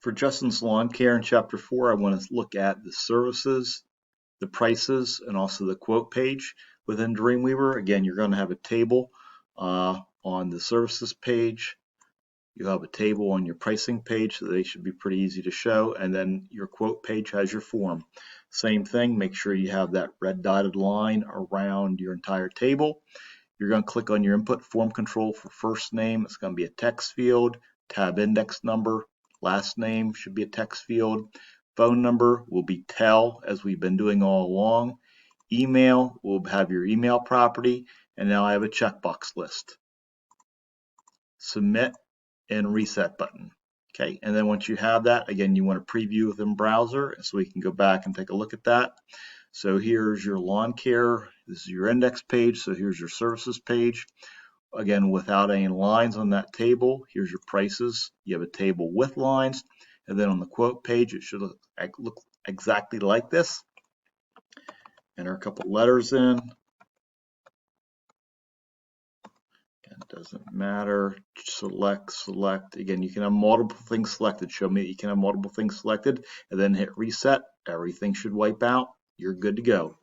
For Justin's Lawn Care in Chapter 4, I want to look at the services, the prices, and also the quote page within Dreamweaver. Again, you're going to have a table on the services page. You'll have a table on your pricing page, so they should be pretty easy to show. And then your quote page has your form. Same thing, make sure you have that red dotted line around your entire table. You're going to click on your input form control for first name. It's going to be a text field. Tab index number. Last name should be a text field. Phone number will be tel, as we've been doing all along. Email will have your email property. And now I have a checkbox list. Submit and reset button. Okay, and then once you have that, again, you want to preview within browser so we can go back and take a look at that. So here's your lawn care. This is your index page. So here's your services page. Again, without any lines on that table, here's your prices. You have a table with lines. And then on the quote page, it should look exactly like this. Enter a couple letters in. It doesn't matter. Select. Again, you can have multiple things selected. Show me that you can have multiple things selected and then hit reset. Everything should wipe out. You're good to go.